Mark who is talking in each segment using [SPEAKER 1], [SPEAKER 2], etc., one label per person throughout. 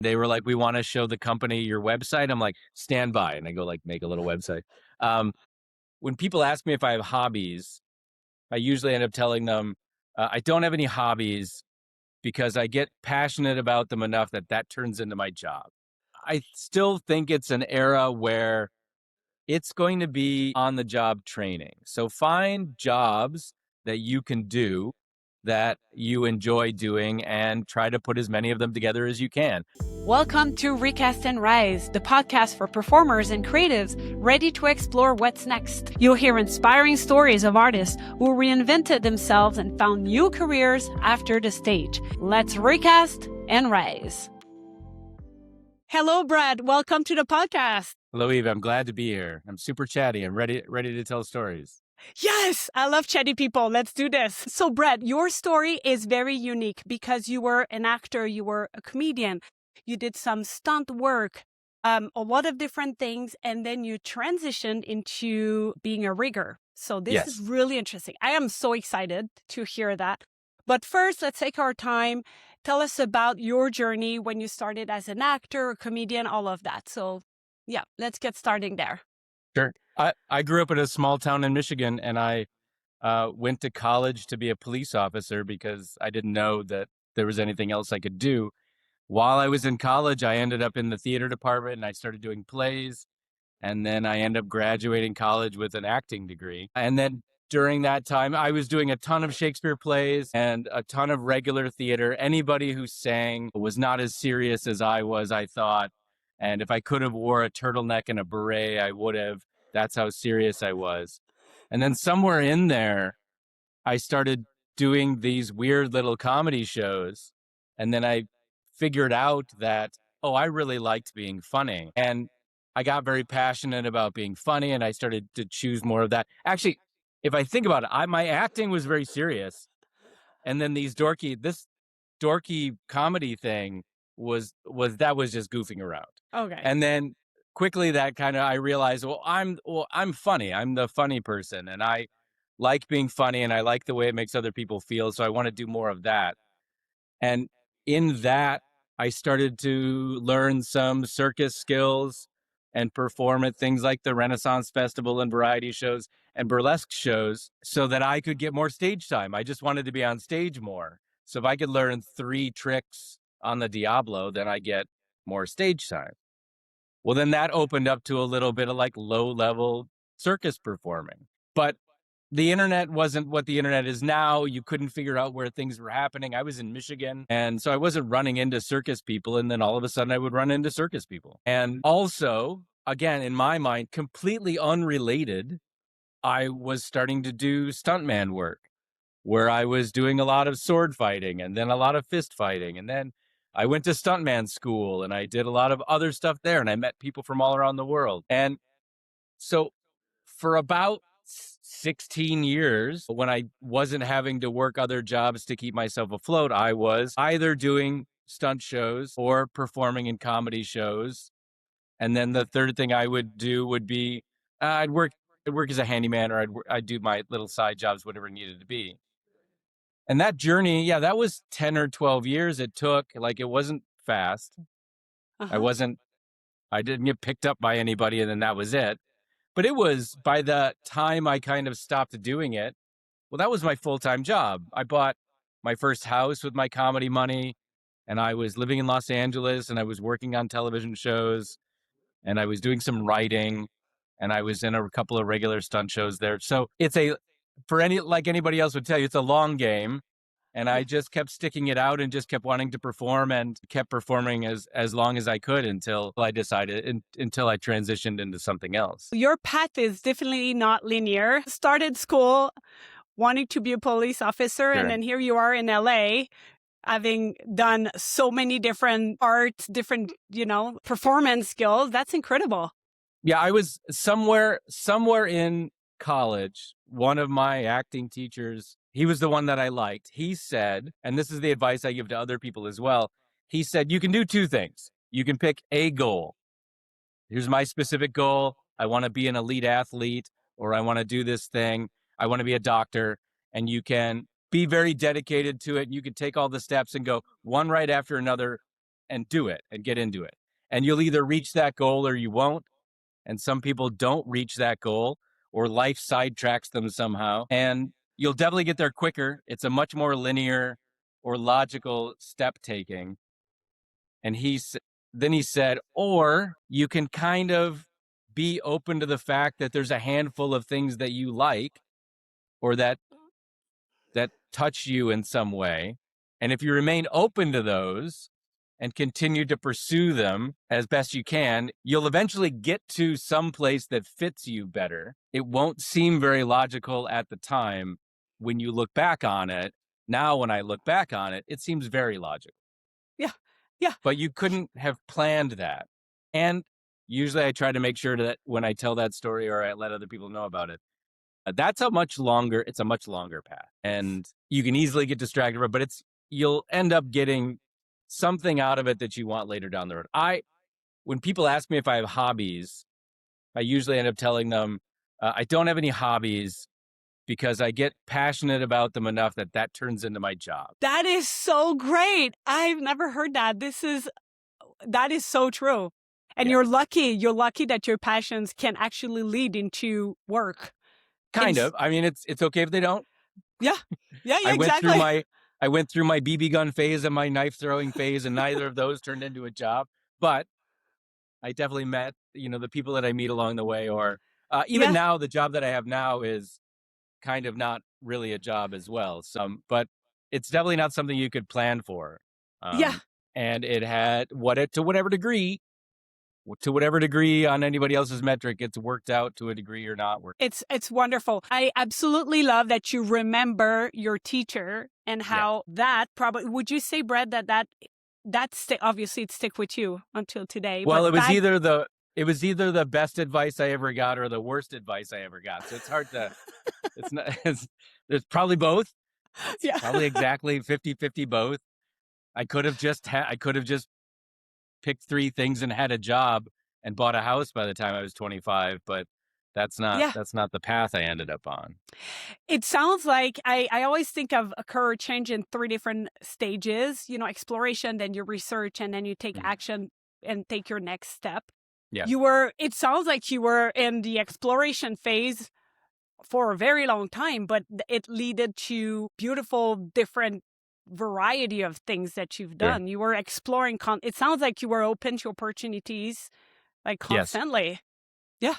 [SPEAKER 1] They were like, we want to show the company your website. I'm like, stand by. And I go like, make a little website. Um, when people ask me if I have hobbies, I usually end up telling them I don't have any hobbies because I get passionate about them enough that that turns into my job. I still think it's an era where it's going to be on the job training. So find jobs that you can do that you enjoy doing and try to put as many of them together as you can.
[SPEAKER 2] Welcome to Recast and Rise, the podcast for performers and creatives ready to explore what's next. You'll hear inspiring stories of artists who reinvented themselves and found new careers after the stage. Let's recast and rise. Hello, Brad. Welcome to the podcast.
[SPEAKER 1] Hello, Eve. I'm glad to be here. I'm super chatty. I'm ready to tell stories.
[SPEAKER 2] Yes, I love chatty people. Let's do this. So, Brad, your story is very unique because you were an actor, you were a comedian, you did some stunt work, a lot of different things, and then you transitioned into being a rigger. So this is really interesting. I am so excited to hear that. But first, let's take our time. Tell us about your journey when you started as an actor, a comedian, all of that. So yeah, let's get starting there.
[SPEAKER 1] Sure. I grew up in a small town in Michigan, and I went to college to be a police officer because I didn't know that there was anything else I could do. While I was in college, I ended up in the theater department and I started doing plays. And then I ended up graduating college with an acting degree. And then during that time, I was doing a ton of Shakespeare plays and a ton of regular theater. Anybody who sang was not as serious as I was, I thought. And if I could have wore a turtleneck and a beret, I would have. That's how serious I was. And then somewhere in there, I started doing these weird little comedy shows. And then I figured out that, oh, I really liked being funny. And I got very passionate about being funny and I started to choose more of that. Actually, if I think about it, my acting was very serious. And then this dorky comedy thing was just goofing around.
[SPEAKER 2] Okay.
[SPEAKER 1] And then quickly that kind of I realized, I'm funny. I'm the funny person and I like being funny and I like the way it makes other people feel. So I want to do more of that. And in that, I started to learn some circus skills and perform at things like the Renaissance Festival and variety shows and burlesque shows so that I could get more stage time. I just wanted to be on stage more. So if I could learn 3 tricks on the Diablo, then I get more stage time. Well, then that opened up to a little bit of like low level circus performing. But the internet wasn't what the internet is now. You couldn't figure out where things were happening. I was in Michigan, and so I wasn't running into circus people. And then all of a sudden I would run into circus people. And also, again, in my mind, completely unrelated, I was starting to do stuntman work where I was doing a lot of sword fighting and then a lot of fist fighting. And then I went to stuntman school and I did a lot of other stuff there. And I met people from all around the world. And so for about 16 years, when I wasn't having to work other jobs to keep myself afloat, I was either doing stunt shows or performing in comedy shows. And then the third thing I would do would be I'd work as a handyman, or I'd do my little side jobs, whatever it needed to be. And that journey, yeah, that was 10 or 12 years it took. Like, it wasn't fast.
[SPEAKER 2] Uh-huh.
[SPEAKER 1] I didn't get picked up by anybody and then that was it. But it was, by the time I kind of stopped doing it, well, that was my full-time job. I bought my first house with my comedy money, and I was living in Los Angeles, and I was working on television shows, and I was doing some writing, and I was in a couple of regular stunt shows there. So it's like anybody else would tell you, it's a long game. And I just kept sticking it out and just kept wanting to perform and kept performing as long as I could until I transitioned into something else.
[SPEAKER 2] Your path is definitely not linear. Started school wanting to be a police officer,
[SPEAKER 1] Sure.
[SPEAKER 2] and then here you are in LA, having done so many different arts, different, performance skills. That's incredible.
[SPEAKER 1] Yeah, I was somewhere in college. One of my acting teachers, he was the one that I liked. He said, and this is the advice I give to other people as well. He said, you can do 2 things. You can pick a goal. Here's my specific goal. I want to be an elite athlete, or I want to do this thing. I want to be a doctor. And you can be very dedicated to it. You can take all the steps and go one right after another and do it and get into it. And you'll either reach that goal or you won't. And some people don't reach that goal, or life sidetracks them somehow. And you'll definitely get there quicker. It's a much more linear or logical step taking. And then he said, or you can kind of be open to the fact that there's a handful of things that you like, or that touch you in some way. And if you remain open to those and continue to pursue them as best you can, you'll eventually get to some place that fits you better. It won't seem very logical at the time when you look back on it. Now, when I look back on it, it seems very logical.
[SPEAKER 2] Yeah. Yeah.
[SPEAKER 1] But you couldn't have planned that. And usually I try to make sure that when I tell that story or I let other people know about it, it's a much longer path. And you can easily get distracted, but you'll end up getting something out of it that you want later down the road. When people ask me if I have hobbies, I usually end up telling them I don't have any hobbies because I get passionate about them enough that turns into my job.
[SPEAKER 2] That is so great. I've never heard that. That is so true. And
[SPEAKER 1] Yeah.
[SPEAKER 2] you're lucky that your passions can actually lead into work.
[SPEAKER 1] Kind of. I mean, it's okay if they don't.
[SPEAKER 2] Yeah. Yeah,
[SPEAKER 1] I went through
[SPEAKER 2] exactly.
[SPEAKER 1] I went through my BB gun phase and my knife throwing phase, and neither of those turned into a job. But I definitely met, the people that I meet along the way, or even
[SPEAKER 2] Yeah.
[SPEAKER 1] now, the job that I have now is kind of not really a job as well. But it's definitely not something you could plan for.
[SPEAKER 2] Yeah.
[SPEAKER 1] And it had to whatever degree on anybody else's metric, it's worked out to a degree or not worked.
[SPEAKER 2] It's wonderful. I absolutely love that you remember your teacher and
[SPEAKER 1] Yeah.
[SPEAKER 2] how that probably, would you say, Brett, obviously it stick with you until today.
[SPEAKER 1] Well,
[SPEAKER 2] But
[SPEAKER 1] it was either the best advice I ever got or the worst advice I ever got. So it's hard to it's not there's probably both. It's
[SPEAKER 2] yeah.
[SPEAKER 1] probably exactly 50-50 both. I could have just picked three things and had a job and bought a house by the time I was 25, but
[SPEAKER 2] Yeah.
[SPEAKER 1] that's not the path I ended up on.
[SPEAKER 2] It sounds like I always think of a career change in three different stages, exploration, then you research, and then you take action and take your next step.
[SPEAKER 1] Yeah.
[SPEAKER 2] It sounds like you were in the exploration phase for a very long time, but it led to beautiful, different variety of things that you've
[SPEAKER 1] Sure.
[SPEAKER 2] done. You were exploring, it sounds like you were open to opportunities like
[SPEAKER 1] Yes.
[SPEAKER 2] constantly. Yeah.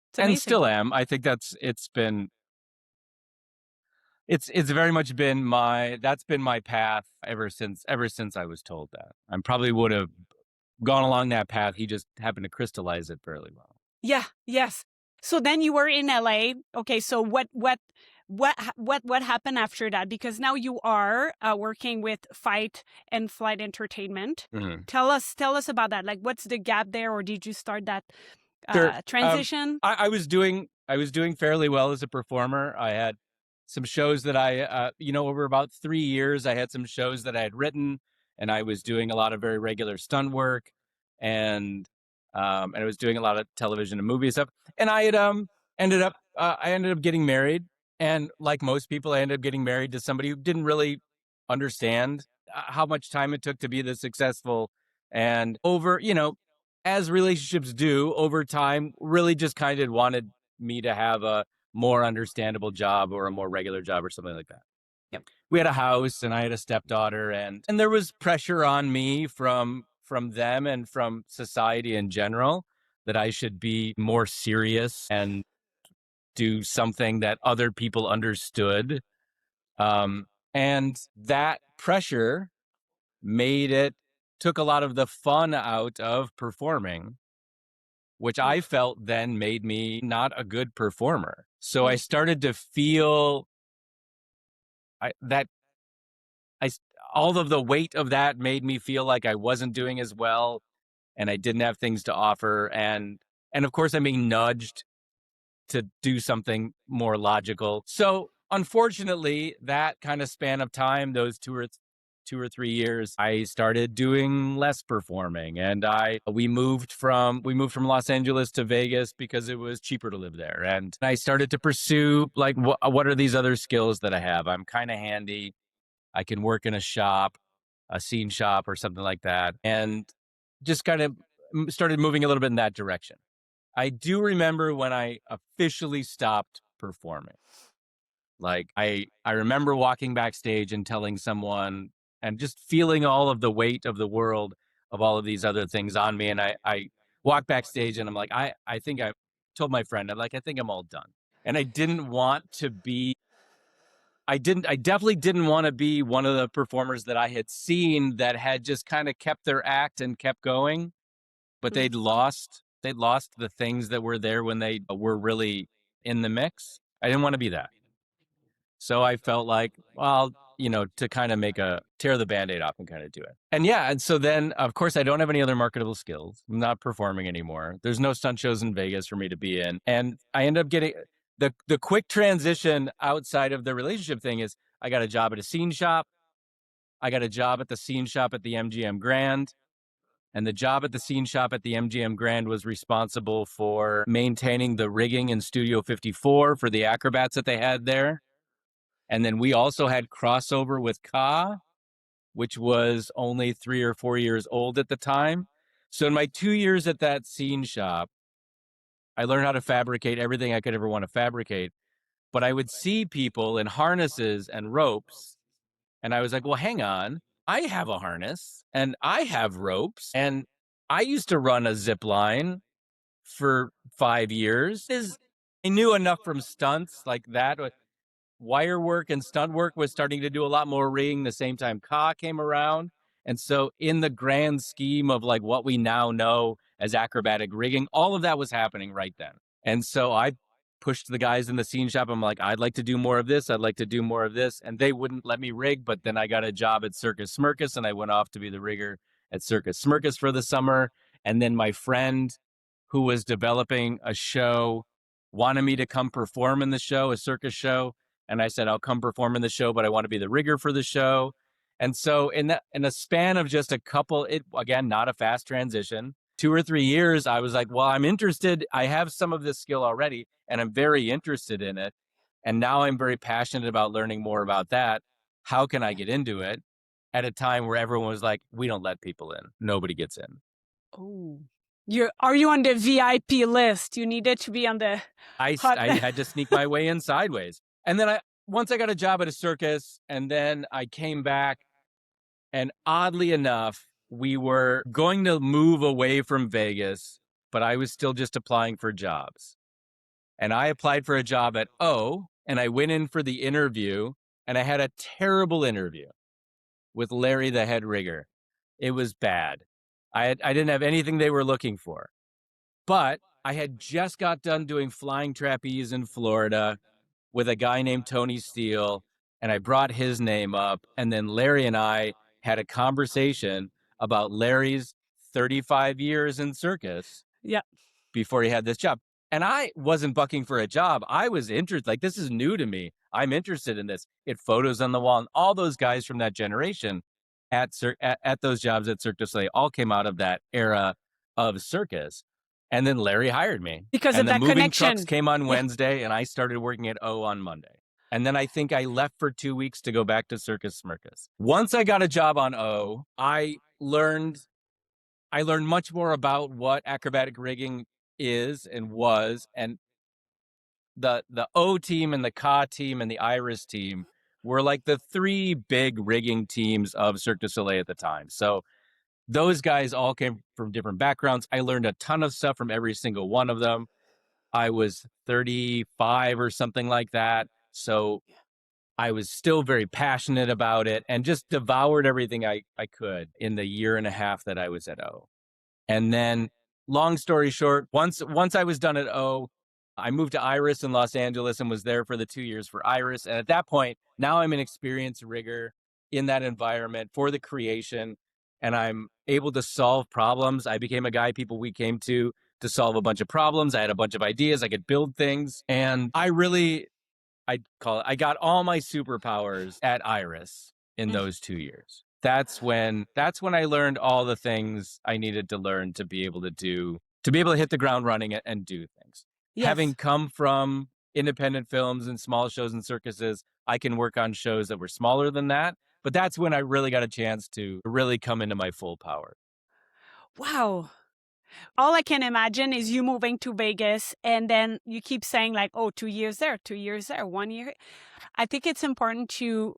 [SPEAKER 2] It's
[SPEAKER 1] And
[SPEAKER 2] amazing.
[SPEAKER 1] still am. I think it's very much been that's been my path ever since I was told that. I probably would have gone along that path. He just happened to crystallize it fairly well.
[SPEAKER 2] Yeah. Yes. So then you were in LA. Okay. So what happened after that? Because now you are working with Fight and Flight Entertainment.
[SPEAKER 1] Mhm.
[SPEAKER 2] Tell us about that. Like, what's the gap there, or did you start that
[SPEAKER 1] Sure.
[SPEAKER 2] transition?
[SPEAKER 1] I was doing fairly well as a performer. I had some shows that over about 3 years, I had some shows that I had written, and I was doing a lot of very regular stunt work, and I was doing a lot of television and movie stuff. And I ended up getting married, and like most people, I ended up getting married to somebody who didn't really understand how much time it took to be this successful, and as relationships do over time, really just kind of wanted me to have a more understandable job or a more regular job or something like that.
[SPEAKER 2] Yep.
[SPEAKER 1] We had a house and I had a stepdaughter, and there was pressure on me from them and from society in general that I should be more serious and do something that other people understood. And that pressure took a lot of the fun out of performing, which I felt then made me not a good performer. So I started to feel that all of the weight of that made me feel like I wasn't doing as well and I didn't have things to offer. And of course I'm being nudged to do something more logical. So unfortunately, that kind of span of time, those 2 or 3 years, I started doing less performing, and we moved from Los Angeles to Vegas because it was cheaper to live there. And I started to pursue like what are these other skills that I have? I'm kind of handy. I can work in a shop. a scene shop or something like that, and just kind of started moving a little bit in that direction. I do remember when I officially stopped performing. Like I remember walking backstage and telling someone and just feeling all of the weight of the world of all of these other things on me. And I walked backstage and I'm like, I think I told my friend, I'm like, I think I'm all done. And I didn't want to be I definitely didn't want to be one of the performers that I had seen that had just kind of kept their act and kept going, but
[SPEAKER 2] Mm.
[SPEAKER 1] they'd lost the things that were there when they were really in the mix. I didn't want to be that. So I felt like, well, to kind of tear the band-aid off and kind of do it. And yeah, and so then of course I don't have any other marketable skills. I'm not performing anymore. There's no stunt shows in Vegas for me to be in. And I end up getting the quick transition outside of the relationship thing is I got a job at a scene shop. I got a job at the scene shop at the MGM Grand. And the job at the scene shop at the MGM Grand was responsible for maintaining the rigging in Studio 54 for the acrobats that they had there. And then we also had crossover with Ka, which was only 3 or 4 years old at the time. So in my 2 years at that scene shop, I learned how to fabricate everything I could ever want to fabricate. But I would see people in harnesses and ropes. And I was like, well, hang on. I have a harness and I have ropes. And I used to run a zip line for 5 years. I knew enough from stunts like that. Wire work and stunt work was starting to do a lot more rigging the same time Ka came around. And so in the grand scheme of like what we now know as acrobatic rigging, all of that was happening right then. And so I pushed the guys in the scene shop. I'm like, I'd like to do more of this. I'd like to do more of this. And they wouldn't let me rig. But then I got a job at Circus Smirkus and I went off to be the rigger at Circus Smirkus for the summer. And then my friend who was developing a show wanted me to come perform in the show, a circus show. And I said, I'll come perform in the show, but I want to be the rigger for the show. And so in a span of just a couple, it again, not a fast transition, 2 or 3 years, I was like, well, I'm interested. I have some of this skill already, and I'm very interested in it. And now I'm very passionate about learning more about that. How can I get into it at a time where everyone was like, we don't let people in. Nobody gets in.
[SPEAKER 2] Oh, are you on the VIP list? You needed to be on the hot.
[SPEAKER 1] I had to sneak my way in sideways. And then once I got a job at a circus, and then I came back, and oddly enough, we were going to move away from Vegas, but I was still just applying for jobs. And I applied for a job at O, and I went in for the interview, and I had a terrible interview with Larry, the head rigger. It was bad. I didn't have anything they were looking for. But I had just got done doing flying trapeze in Florida with a guy named Tony Steele, and I brought his name up. And then Larry and I had a conversation about Larry's 35 years in circus
[SPEAKER 2] Yeah.
[SPEAKER 1] before he had this job. And I wasn't bucking for a job. I was interested, like, this is new to me. I'm interested in this. It photos on the wall. And all those guys from that generation at those jobs at Cirque du Soleil all came out of that era of circus. And then Larry hired me.
[SPEAKER 2] Because
[SPEAKER 1] And
[SPEAKER 2] of
[SPEAKER 1] the
[SPEAKER 2] that
[SPEAKER 1] moving
[SPEAKER 2] connection.
[SPEAKER 1] trucks came on
[SPEAKER 2] Yeah.
[SPEAKER 1] Wednesday, and I started working at O on Monday. And then I think I left for 2 weeks to go back to Circus Smirkus. Once I got a job on O, I learned much more about what acrobatic rigging is and was, and the O team and the Ka team and the Iris team were like the three big rigging teams of Cirque du Soleil at the time. So those guys all came from different backgrounds. I learned a ton of stuff from every single one of them. I was 35 or something like that. So I was still very passionate about it and just devoured everything I could in the year and a half that I was at O. And then, long story short, once I was done at O, I moved to Iris in Los Angeles and was there for the 2 years for Iris. And at that point, now I'm an experienced rigger in that environment for the creation, and I'm able to solve problems. I became a guy we came to solve a bunch of problems. I had a bunch of ideas. I could build things, and I got all my superpowers at Iris in those 2 years. That's when I learned all the things I needed to learn to be able to hit the ground running and do things.
[SPEAKER 2] Yes.
[SPEAKER 1] Having come from independent films and small shows and circuses, I can work on shows that were smaller than that, But that's when I really got a chance to really come into my full power.
[SPEAKER 2] Wow. All I can imagine is you moving to Vegas and then you keep saying like, oh, 2 years there, 2 years there, 1 year. I think it's important to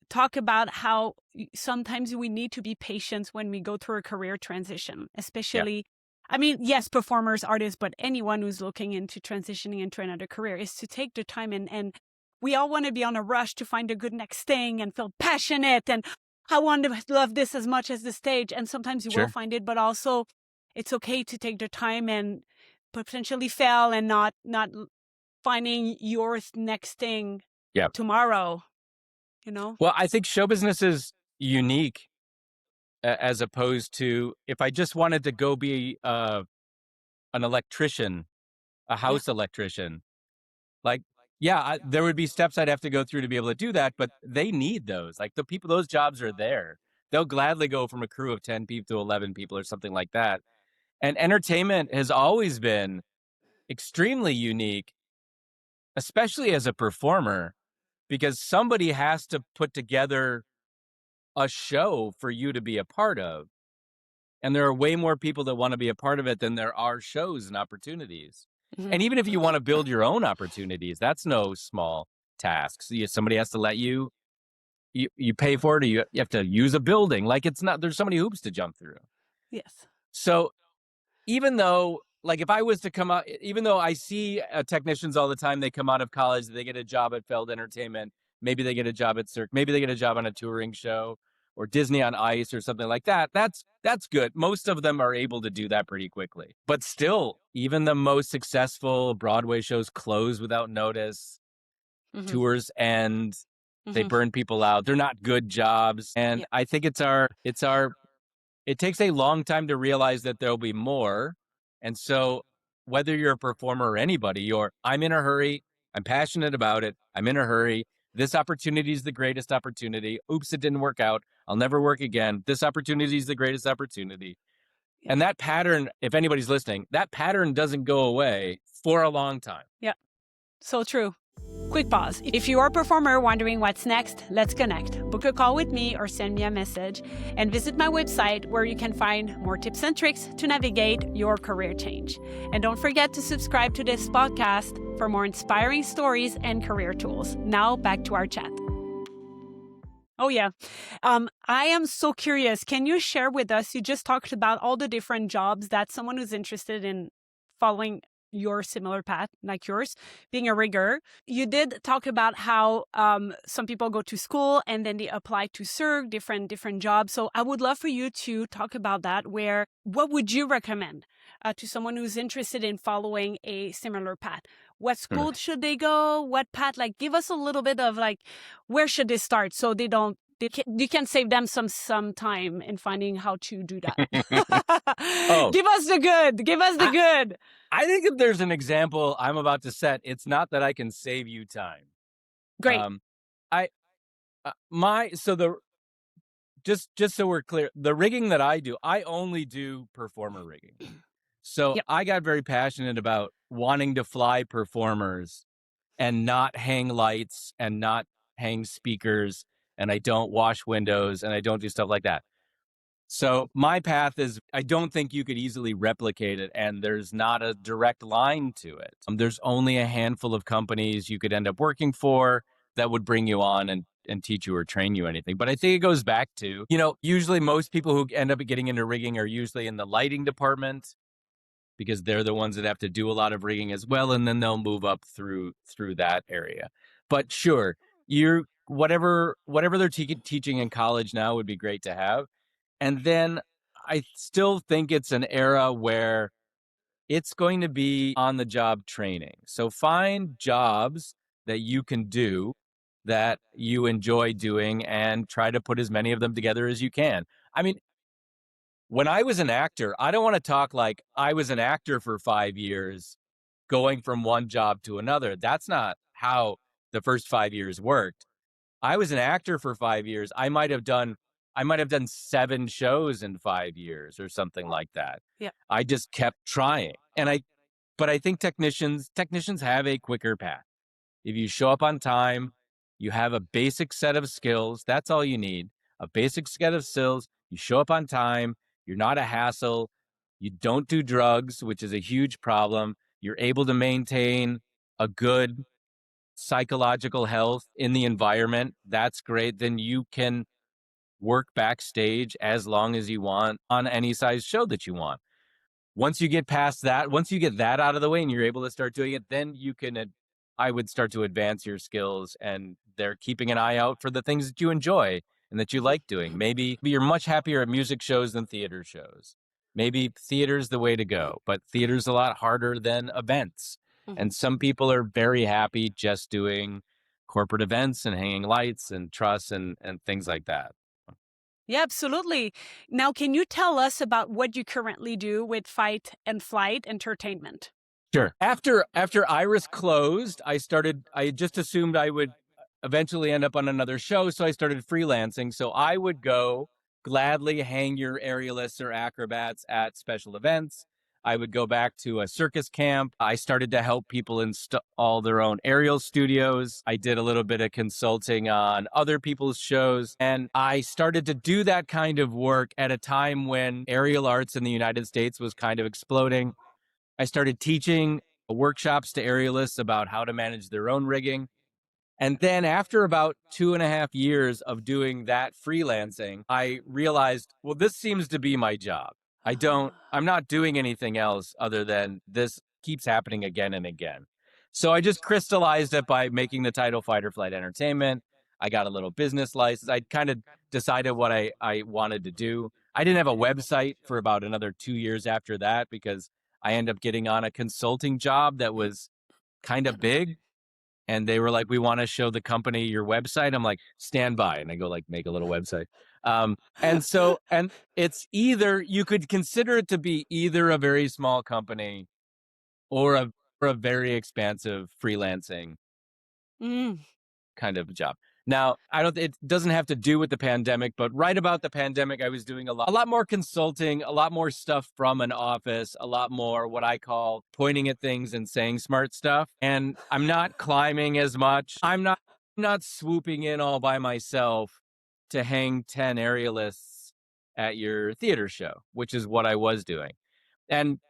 [SPEAKER 2] talk about how sometimes we need to be patient when we go through a career transition,
[SPEAKER 1] Yeah,
[SPEAKER 2] especially, I mean, yes, performers, artists, but anyone who's looking into transitioning into another career is to take the time and we all want to be on a rush to find a good next thing and feel passionate and I want to love this as much as the stage. And sometimes you will
[SPEAKER 1] sure.
[SPEAKER 2] find it, but also it's okay to take the time and potentially fail and not finding your next thing
[SPEAKER 1] Yeah.
[SPEAKER 2] tomorrow, you know?
[SPEAKER 1] Well, I think show business is unique as opposed to if I just wanted to go be an electrician, a
[SPEAKER 2] Yeah.
[SPEAKER 1] house electrician. Like, yeah, there would be steps I'd have to go through to be able to do that, but they need those. Like the people, those jobs are there. They'll gladly go from a crew of 10 people to 11 people or something like that. And entertainment has always been extremely unique, especially as a performer, because somebody has to put together a show for you to be a part of. And there are way more people that want to be a part of it than there are shows and opportunities.
[SPEAKER 2] Mhm.
[SPEAKER 1] And even if you want to build your own opportunities, that's no small task. So somebody has to let you pay for it, or you have to use a building. Like it's not, there's so many hoops to jump through.
[SPEAKER 2] Yes.
[SPEAKER 1] So even though, like, if I was to come out, even though I see technicians all the time, they come out of college, they get a job at Feld Entertainment, maybe they get a job at Cirque, maybe they get a job on a touring show or Disney on Ice or something like that. That's good. Most of them are able to do that pretty quickly. But still, even the most successful Broadway shows close without notice,
[SPEAKER 2] Mhm.
[SPEAKER 1] tours end, they
[SPEAKER 2] Mhm.
[SPEAKER 1] burn people out. They're not good jobs. And
[SPEAKER 2] Yeah.
[SPEAKER 1] I think it's our it takes a long time to realize that there'll be more. And so, whether you're a performer or anybody, I'm in a hurry. I'm passionate about it. I'm in a hurry. This opportunity is the greatest opportunity. Oops, it didn't work out. I'll never work again. This opportunity is the greatest opportunity.
[SPEAKER 2] Yeah.
[SPEAKER 1] And that pattern, if anybody's listening, that pattern doesn't go away for a long time.
[SPEAKER 2] Yeah. So true. Quick pause. If you are a performer wondering what's next, let's connect. Book a call with me or send me a message and visit my website where you can find more tips and tricks to navigate your career change. And don't forget to subscribe to this podcast for more inspiring stories and career tools. Now back to our chat. Oh, yeah. I am so curious. Can you share with us? You just talked about all the different jobs that someone who's interested in following your similar path, like yours, being a rigger. You did talk about how some people go to school and then they apply to Cirque, different jobs. So I would love for you to talk about that. What would you recommend to someone who's interested in following a similar path? What
[SPEAKER 1] Hmm.
[SPEAKER 2] school should they go? What path? Like, give us a little bit of like, where should they start so they don't you can save them some time in finding how to do that.
[SPEAKER 1] Oh,
[SPEAKER 2] Give us the good. Give us the
[SPEAKER 1] I,
[SPEAKER 2] good.
[SPEAKER 1] I think if there's an example I'm about to set, it's not that I can save you time.
[SPEAKER 2] Great.
[SPEAKER 1] Um, I my so the just so we're clear, the rigging that I do, I only do performer rigging. So
[SPEAKER 2] Yep.
[SPEAKER 1] I got very passionate about wanting to fly performers and not hang lights and not hang speakers, and I don't wash windows and I don't do stuff like that. So my path is I don't think you could easily replicate it, and there's not a direct line to it. There's only a handful of companies you could end up working for that would bring you on and teach you or train you anything. But I think it goes back to, usually most people who end up getting into rigging are usually in the lighting department because they're the ones that have to do a lot of rigging as well, and then they'll move up through that area. But sure, you're whatever they're teaching in college now would be great to have. And then I still think it's an era where it's going to be on the job training. So find jobs that you can do that you enjoy doing and try to put as many of them together as you can. I mean, when I was an actor, I don't want to talk like I was an actor for 5 years going from one job to another. That's not how the first 5 years worked. I was an actor for 5 years. I might have done 7 shows in 5 years or something like that.
[SPEAKER 2] Yeah.
[SPEAKER 1] I just kept trying. But I think technicians have a quicker path. If you show up on time, You have a basic set of skills. That's all you need. A basic set of skills. You show up on time. You're not a hassle. You don't do drugs, which is a huge problem. You're able to maintain a good psychological health in the environment. That's great. Then you can work backstage as long as you want on any size show that you want. Once you get past that, once you get that out of the way and you're able to start doing it, then you can, I would start to advance your skills, and they're keeping an eye out for the things that you enjoy and that you like doing. Maybe you're much happier at music shows than theater shows. Maybe theater's the way to go, but theater's a lot harder than events.
[SPEAKER 2] Mhm.
[SPEAKER 1] And some people are very happy just doing corporate events and hanging lights and truss and things like that.
[SPEAKER 2] Yeah, absolutely. Now, can you tell us about what you currently do with Fight and Flight Entertainment?
[SPEAKER 1] Sure. After Iris closed, I just assumed I would eventually end up on another show, so I started freelancing. So I would go gladly hang your aerialists or acrobats at special events. I would go back to a circus camp. I started to help people install their own aerial studios. I did a little bit of consulting on other people's shows. And I started to do that kind of work at a time when aerial arts in the United States was kind of exploding. I started teaching workshops to aerialists about how to manage their own rigging. And then after about 2.5 years of doing that freelancing, I realized, well, this seems to be my job. I'm not doing anything else other than this keeps happening again and again. So I just crystallized it by making the title Fight or Flight Entertainment. I got a little business license. I kind of decided what I wanted to do. I didn't have a website for about another 2 years after that because I ended up getting on a consulting job that was kind of big, and they were like, "We want to show the company your website." I'm like, "Stand by," and I go like, "Make a little website." And it's either you could consider it to be either a very small company or a very expansive freelancing
[SPEAKER 2] Mm.
[SPEAKER 1] kind of job. Now, I don't. It doesn't have to do with the pandemic, but right about the pandemic, I was doing a lot more consulting, a lot more stuff from an office, a lot more what I call pointing at things and saying smart stuff. And I'm not climbing as much. I'm not swooping in all by myself to hang 10 aerialists at your theater show, which is what I was doing. And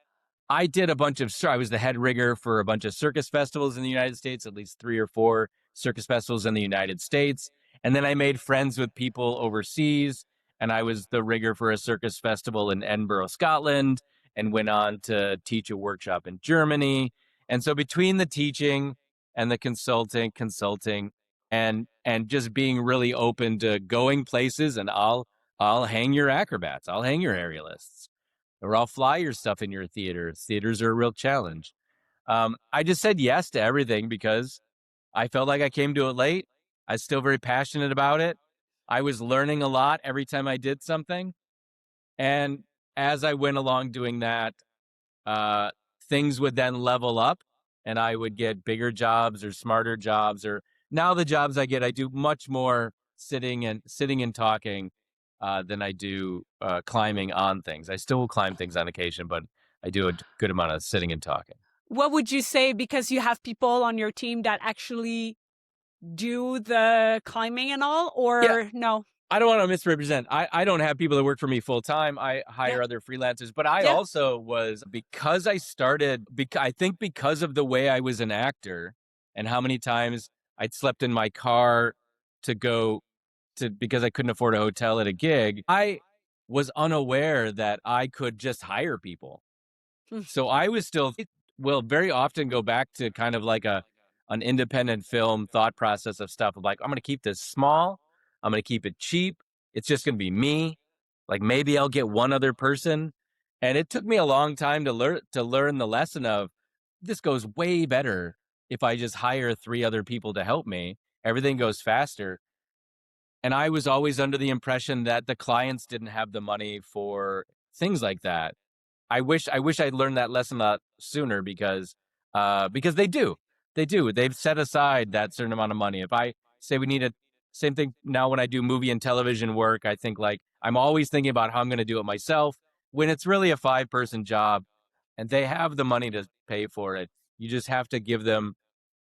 [SPEAKER 1] I did a bunch of, I was the head rigger for a bunch of circus festivals in the United States, at least 3 or 4 circus festivals in the United States. And then I made friends with people overseas. And I was the rigger for a circus festival in Edinburgh, Scotland, and went on to teach a workshop in Germany. And so between the teaching and the consulting, and just being really open to going places, and I'll hang your acrobats, I'll hang your aerialists, or I'll fly your stuff in your theater. Theaters are a real challenge. I just said yes to everything because I felt like I came to it late. I was still very passionate about it. I was learning a lot every time I did something. And as I went along doing that, uh, things would then level up and I would get bigger jobs or smarter jobs. Or now the jobs I get, I do much more sitting and talking than I do climbing on things. I still will climb things on occasion, but I do a good amount of sitting and talking.
[SPEAKER 2] What would you say, because you have people on your team that actually do the climbing and all,
[SPEAKER 1] Yeah,
[SPEAKER 2] or no?
[SPEAKER 1] I don't want to misrepresent. I don't have people that work for me full time. I
[SPEAKER 2] Yeah.
[SPEAKER 1] hire other freelancers, but I
[SPEAKER 2] Yeah.
[SPEAKER 1] also was, because I started, I think because of the way I was an actor and how many times I'd slept in my car to go to, because I couldn't afford a hotel at a gig. I was unaware that I could just hire people.
[SPEAKER 2] Mm.
[SPEAKER 1] So I was still, will very often go back to kind of like an independent film thought process of stuff of like, I'm going to keep this small. I'm going to keep it cheap. It's just going to be me. Like maybe I'll get one other person. And it took me a long time to learn the lesson of this goes way better if I just hire 3 other people to help me. Everything goes faster. And I was always under the impression that the clients didn't have the money for things like that. I wish I'd learned that lesson a lot sooner because they do. They do. They've set aside that certain amount of money. If I say we need a same thing now when I do movie and television work, I think like I'm always thinking about how I'm going to do it myself when it's really a 5-person job and they have the money to pay for it. You just have to give them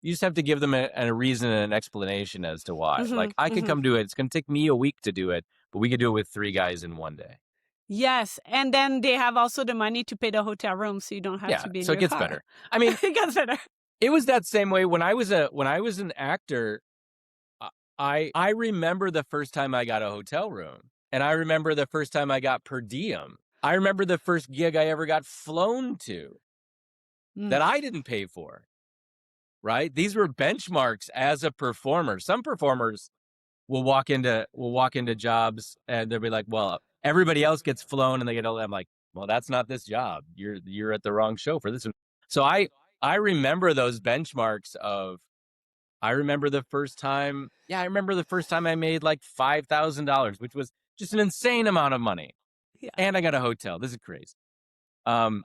[SPEAKER 1] You just have to give them a reason and an explanation as to why.
[SPEAKER 2] Hmm.
[SPEAKER 1] Like, I can
[SPEAKER 2] Hmm.
[SPEAKER 1] come do it. It's going to take me a week to do it, but we could do it with 3 guys in 1 day.
[SPEAKER 2] Yes, and then they have also the money to pay the hotel room, so you don't have
[SPEAKER 1] Yeah,
[SPEAKER 2] to be in
[SPEAKER 1] so it
[SPEAKER 2] your
[SPEAKER 1] gets
[SPEAKER 2] car.
[SPEAKER 1] better. I mean,
[SPEAKER 2] It gets better.
[SPEAKER 1] it was that same way when I was an actor. I remember the first time I got a hotel room, and I remember the first time I got per diem. I remember the first gig I ever got flown to
[SPEAKER 2] Mm,
[SPEAKER 1] that I didn't pay for, right? These were benchmarks as a performer. Some performers will walk into jobs and they'll be like, "Well, everybody else gets flown and they get all." I'm like, "Well, that's not this job. You're at the wrong show for this one." So I remember those benchmarks of I remember the first time, yeah, I remember the first time I made like $5,000, which was just an insane amount of money.
[SPEAKER 2] yeah.
[SPEAKER 1] And I got a hotel. This is crazy. Um,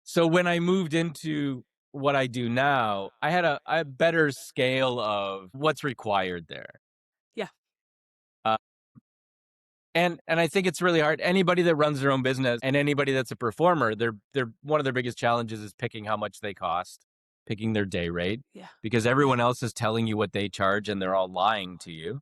[SPEAKER 1] so when I moved into what I do now, I had a better scale of what's required there.
[SPEAKER 2] Yeah.
[SPEAKER 1] Uh, and I think it's really hard. Anybody that runs their own business and anybody that's a performer, they're one of their biggest challenges is picking how much they cost, picking their day rate,
[SPEAKER 2] Yeah.
[SPEAKER 1] because everyone else is telling you what they charge and they're all lying to you.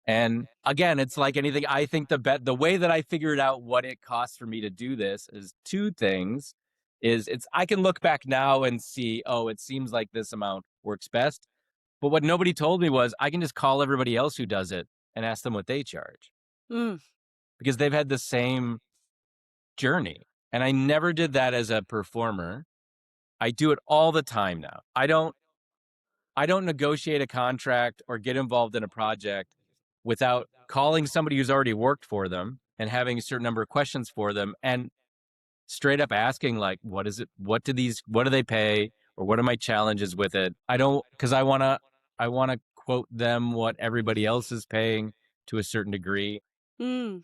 [SPEAKER 1] And again, it's like anything. I think the way that I figured out what it costs for me to do this is two things. Is it's I can look back now and see, oh, it seems like this amount works best. But what nobody told me was I can just call everybody else who does it and ask them what they charge
[SPEAKER 2] Mm,
[SPEAKER 1] because they've had the same journey. And I never did that as a performer. I do it all the time now. I don't negotiate a contract or get involved in a project without calling somebody who's already worked for them and having a certain number of questions for them and straight up asking like what is it what do they pay or what are my challenges with it. I don't because I want to quote them what everybody else is paying to a certain degree.
[SPEAKER 2] mm.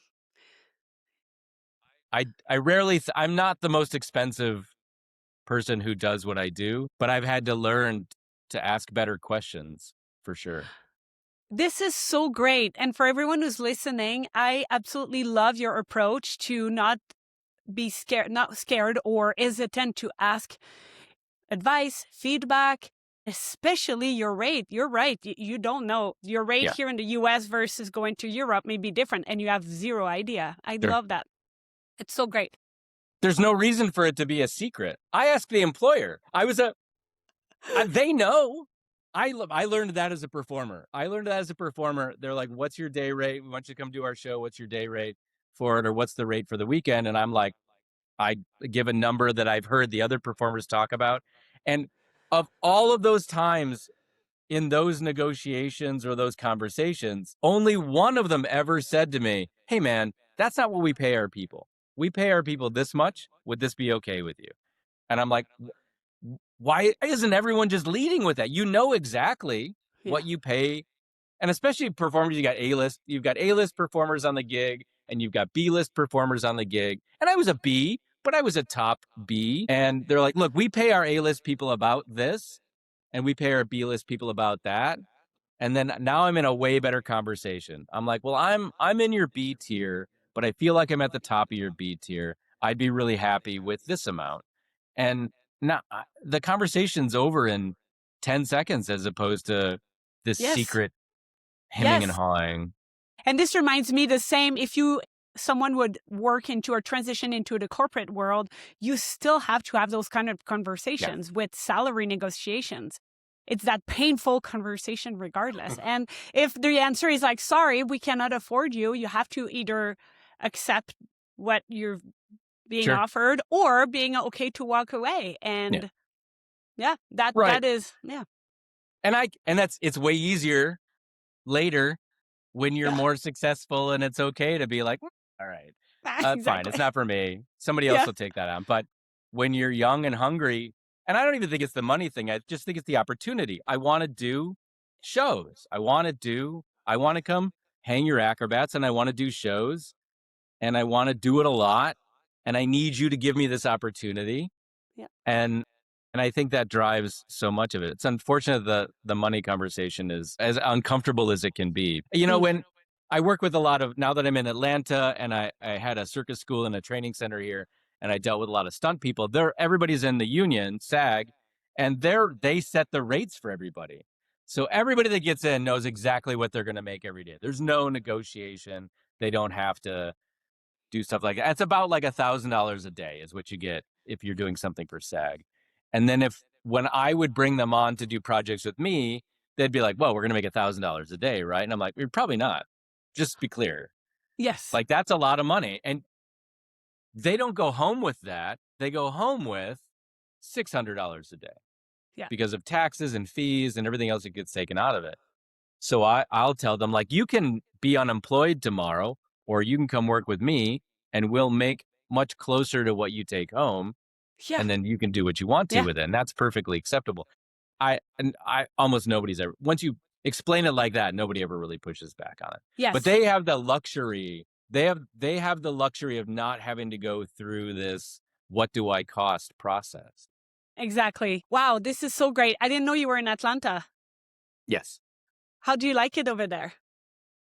[SPEAKER 1] I rarely I'm not the most expensive person who does what I do, but I've had to learn to ask better questions for sure.
[SPEAKER 2] This is so great. And for everyone who's listening, I absolutely love your approach to not be scared, not scared or hesitant to ask advice, feedback, especially your rate. You're right. You don't know. Your rate
[SPEAKER 1] Yeah,
[SPEAKER 2] here in the US versus going to Europe may be different, and you have zero idea. I
[SPEAKER 1] sure.
[SPEAKER 2] love that. It's so great.
[SPEAKER 1] There's no reason for it to be a secret. I asked the employer. They know. I learned that as a performer. I learned that as a performer. They're like, "What's your day rate? We want you to come do our show. What's your day rate for it, or what's the rate for the weekend?" And I'm like, I give a number that I've heard the other performers talk about, and of all of those times in those negotiations or those conversations, only one of them ever said to me, "Hey, man, that's not what we pay our people. We pay our people this much. Would this be okay with you?" And I'm like, why isn't everyone just leading with that? You know exactly
[SPEAKER 2] Yeah.
[SPEAKER 1] what you pay. And especially performers, you've got A-list performers on the gig and you've got B-list performers on the gig. And I was a B, but I was a top B. And they're like, look, we pay our A-list people about this and we pay our B-list people about that. And then now I'm in a way better conversation. I'm like, well, I'm in your B tier, but I feel like I'm at the top of your B tier. I'd be really happy with this amount. And now the conversation's over in 10 seconds as opposed to this
[SPEAKER 2] Yes.
[SPEAKER 1] secret hemming and
[SPEAKER 2] Yes.
[SPEAKER 1] hawing.
[SPEAKER 2] And this reminds me the same if you someone would work into or transition into the corporate world, you still have to have those kind of
[SPEAKER 1] Yeah.
[SPEAKER 2] conversations with salary negotiations. It's that painful conversation regardless. And if the answer is like, sorry, we cannot afford you, you have to either accept what you're being
[SPEAKER 1] Sure.
[SPEAKER 2] offered or being okay to walk away.
[SPEAKER 1] Yeah.
[SPEAKER 2] And yeah, that
[SPEAKER 1] Right.
[SPEAKER 2] that is yeah.
[SPEAKER 1] And it's way easier later when you're
[SPEAKER 2] Yeah.
[SPEAKER 1] more successful and it's okay to be like, all right, fine, it's
[SPEAKER 2] Exactly.
[SPEAKER 1] not for me. Somebody else
[SPEAKER 2] Yeah.
[SPEAKER 1] will take that on. But when you're young and hungry, and I don't even think it's the money thing, I just think it's the opportunity. I want to do shows. I want to come hang your acrobats and I want to do shows and I want to do it a lot. And I need you to give me this opportunity.
[SPEAKER 2] Yeah.
[SPEAKER 1] And I think that drives so much of it. It's unfortunate the money conversation is as uncomfortable as it can be. You know,
[SPEAKER 2] Mm.
[SPEAKER 1] when I work with a lot of now that I'm in Atlanta and I had a circus school and a training center here and I dealt with a lot of stunt people, everybody's in the union, SAG, and they set the rates for everybody. So everybody that gets in knows exactly what they're going to make every day. There's no negotiation. They don't have to do stuff like that. It's about like $1,000 a day is what you get if you're doing something for SAG. And then if when I would bring them on to do projects with me, they'd be like, "Well, we're going to make $1,000 a day, right?" And I'm like, "You're probably not. Just be clear.
[SPEAKER 2] Yes.
[SPEAKER 1] Like that's a lot of money." And they don't go home with that. They go home with $600 a day
[SPEAKER 2] Yeah.
[SPEAKER 1] because of taxes and fees and everything else that gets taken out of it. So I'll tell them, like, you can be unemployed tomorrow, or you can come work with me and we'll make much closer to what you take home.
[SPEAKER 2] Yeah.
[SPEAKER 1] And then you can do what you want to
[SPEAKER 2] Yeah.
[SPEAKER 1] with it. And that's perfectly acceptable. I almost nobody's ever, once you explain it like that, nobody ever really pushes back on it. But
[SPEAKER 2] Yes.
[SPEAKER 1] they have the luxury. They have the luxury of not having to go through this what do I cost process.
[SPEAKER 2] Exactly. Wow, this is so great. I didn't know you were in Atlanta.
[SPEAKER 1] Yes.
[SPEAKER 2] How do you like it over there?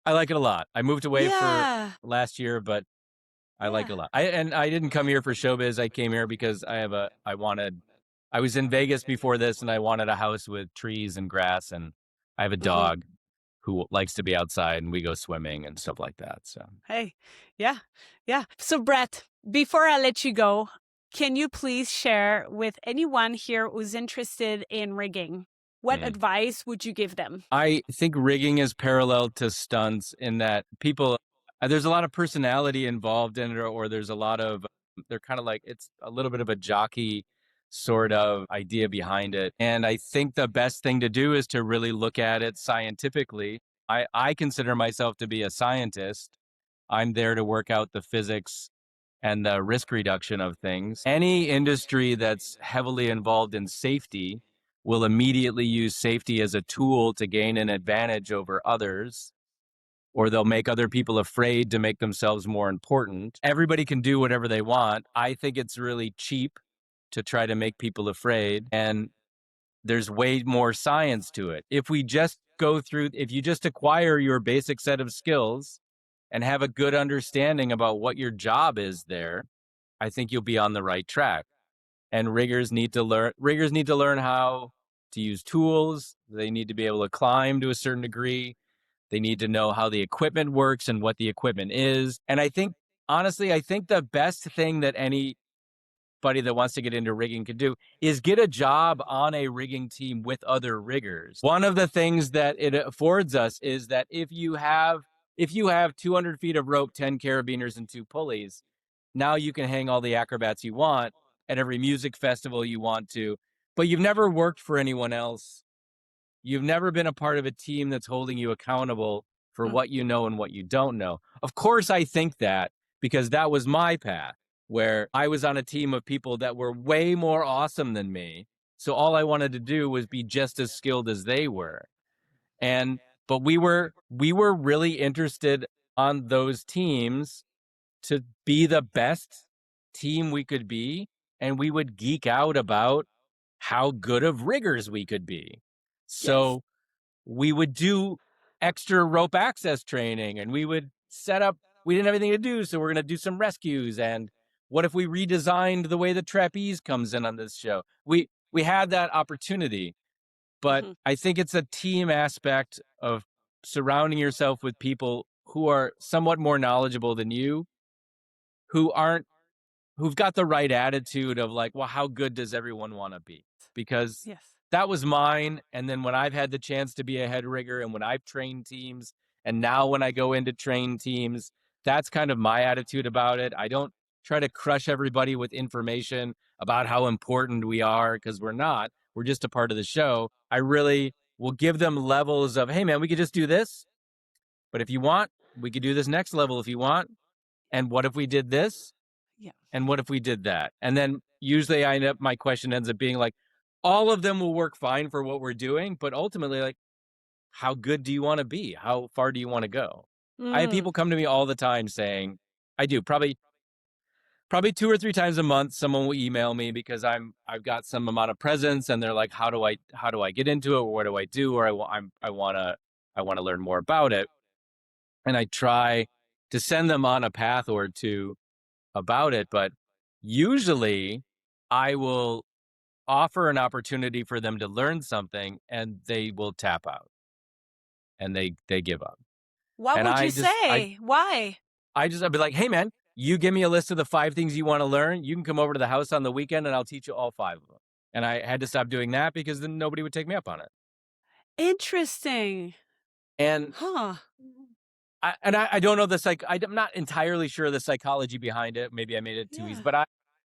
[SPEAKER 1] I like it a lot. I moved away for
[SPEAKER 2] Yeah.
[SPEAKER 1] last year, but I like it
[SPEAKER 2] Yeah.
[SPEAKER 1] a lot. I didn't come here for showbiz. I came here because I was in Vegas before this and I wanted a house with trees and grass, and I have a
[SPEAKER 2] Hmm.
[SPEAKER 1] dog who likes to be outside and we go swimming and stuff like that. So,
[SPEAKER 2] Hey. Yeah. Yeah. So, Brett, before I let you go, can you please share with anyone here who's interested in rigging? What
[SPEAKER 1] mm.
[SPEAKER 2] advice would you give them?
[SPEAKER 1] I think rigging is parallel to stunts in that people, there's a lot of personality involved in it, or there's a lot of, they're kind of like, it's a little bit of a jockey sort of idea behind it. And I think the best thing to do is to really look at it scientifically. I consider myself to be a scientist. I'm there to work out the physics and the risk reduction of things. Any industry that's heavily involved in safety will immediately use safety as a tool to gain an advantage over others, or they'll make other people afraid to make themselves more important. Everybody can do whatever they want. I think it's really cheap to try to make people afraid, and there's way more science to it. If you just acquire your basic set of skills and have a good understanding about what your job is there, I think you'll be on the right track. And riggers need to learn how to use tools. They need to be able to climb to a certain degree. They need to know how the equipment works and what the equipment is. And I think honestly, I think the best thing that anybody that wants to get into rigging could do is get a job on a rigging team with other riggers. One of the things that it affords us is that if you have 200 feet of rope, 10 carabiners, and 2 pulleys, now you can hang all the acrobats you want at every music festival you want to, but you've never worked for anyone else. You've never been a part of a team that's holding you accountable for
[SPEAKER 2] Mm.
[SPEAKER 1] what you know and what you don't know. Of course, I think that because that was my path, where I was on a team of people that were way more awesome than me. So all I wanted to do was be just as skilled as they were. And but we were really interested on those teams to be the best team we could be, and we would geek out about how good of riggers we could be.
[SPEAKER 2] Yes.
[SPEAKER 1] So we would do extra rope access training, and we didn't have anything to do, so we're going to do some rescues. And what if we redesigned the way the trapeze comes in on this show? We had that opportunity, but
[SPEAKER 2] Hmm.
[SPEAKER 1] I think it's a team aspect of surrounding yourself with people who are somewhat more knowledgeable than you, who aren't who've got the right attitude of like, well, how good does everyone want to be? Because
[SPEAKER 2] Yes.
[SPEAKER 1] that was mine. And then when I've had the chance to be a head rigger and when I've trained teams, and now when I go into train teams, that's kind of my attitude about it. I don't try to crush everybody with information about how important we are, because we're not. We're just a part of the show. I really will give them levels of, hey, man, we could just do this. But if you want, we could do this next level if you want. And what if we did this?
[SPEAKER 2] Yeah.
[SPEAKER 1] And what if we did that? And then usually my question ends up being like, all of them will work fine for what we're doing, but ultimately, like, how good do you want to be? How far do you want to go? I have
[SPEAKER 2] Mm.
[SPEAKER 1] people come to me all the time saying, I do probably 2 or 3 times a month, someone will email me because I've got some amount of presence, and they're like, how do I get into it? Or what do I do? Or I want to learn more about it. And I try to send them on a path or two about it, but usually I will offer an opportunity for them to learn something and they will tap out and they give up.
[SPEAKER 2] What
[SPEAKER 1] And
[SPEAKER 2] would you
[SPEAKER 1] I just
[SPEAKER 2] say? Why?
[SPEAKER 1] I'd be like, "Hey man, you give me a list of the 5 things you want to learn. You can come over to the house on the weekend and I'll teach you all 5 of them." And I had to stop doing that because then nobody would take me up on it.
[SPEAKER 2] Interesting.
[SPEAKER 1] And
[SPEAKER 2] Huh.
[SPEAKER 1] I don't know the I'm not entirely sure the psychology behind it. Maybe I made it too easy,
[SPEAKER 2] Yeah.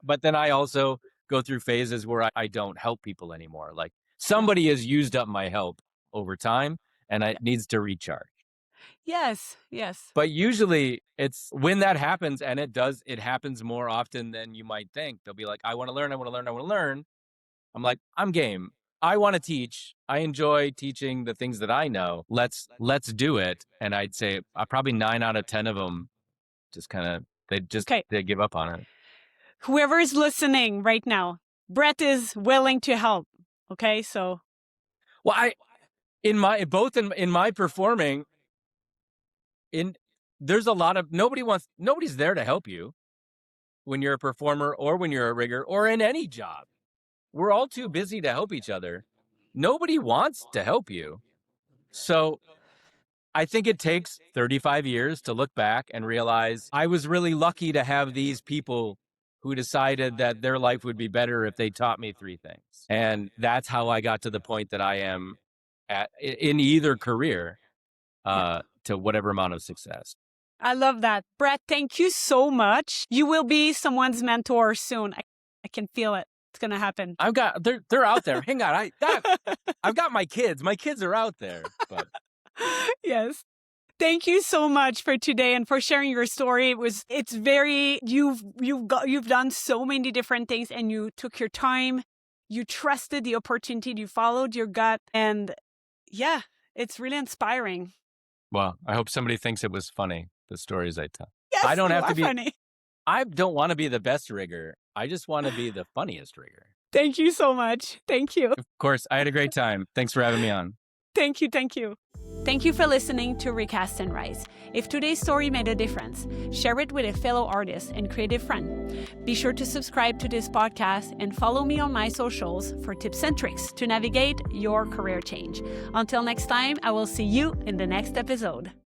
[SPEAKER 1] but then I also go through phases where I don't help people anymore. Like
[SPEAKER 2] Yeah.
[SPEAKER 1] somebody has used up my help over time and
[SPEAKER 2] Yeah.
[SPEAKER 1] it needs to recharge.
[SPEAKER 2] Yes. Yes.
[SPEAKER 1] But usually it's when that happens, and it happens more often than you might think. They'll be like, I want to learn, I want to learn, I want to learn. I'm like, I'm game. I want to teach. I enjoy teaching the things that I know. Let's do it. And I'd say probably 9 out of 10 of them just kind of
[SPEAKER 2] Okay.
[SPEAKER 1] they give up on it.
[SPEAKER 2] Whoever is listening right now, Brett is willing to help. Okay. So,
[SPEAKER 1] Well, I in my both in my performing in there's a lot of nobody's there to help you when you're a performer or when you're a rigger or in any job. We're all too busy to help each other. Nobody wants to help you. So I think it takes 35 years to look back and realize I was really lucky to have these people who decided that their life would be better if they taught me 3 things. And that's how I got to the point that I am at in either career
[SPEAKER 2] yeah.
[SPEAKER 1] to whatever amount of success.
[SPEAKER 2] I love that. Brett, thank you so much. You will be someone's mentor soon. I can feel it. It's going to happen.
[SPEAKER 1] They're out there. Hang on. I've got my kids. My kids are out there. But
[SPEAKER 2] Yes. Thank you so much for today and for sharing your story. It's very you've done so many different things and you took your time. You trusted the opportunity, you followed your gut, and yeah, it's really inspiring.
[SPEAKER 1] well, I hope somebody thinks it was funny, the stories I tell.
[SPEAKER 2] Yes,
[SPEAKER 1] I don't
[SPEAKER 2] you
[SPEAKER 1] have
[SPEAKER 2] are
[SPEAKER 1] to be
[SPEAKER 2] funny.
[SPEAKER 1] I don't want to be the best rigger. I just want to be the funniest rigger.
[SPEAKER 2] Thank you so much. Thank you.
[SPEAKER 1] Of course, I had a great time. Thanks for having me on.
[SPEAKER 2] Thank you. Thank you. Thank you for listening to Recast and Rise. If today's story made a difference, share it with a fellow artist and creative friend. Be sure to subscribe to this podcast and follow me on my socials for tips and tricks to navigate your career change. Until next time, I will see you in the next episode.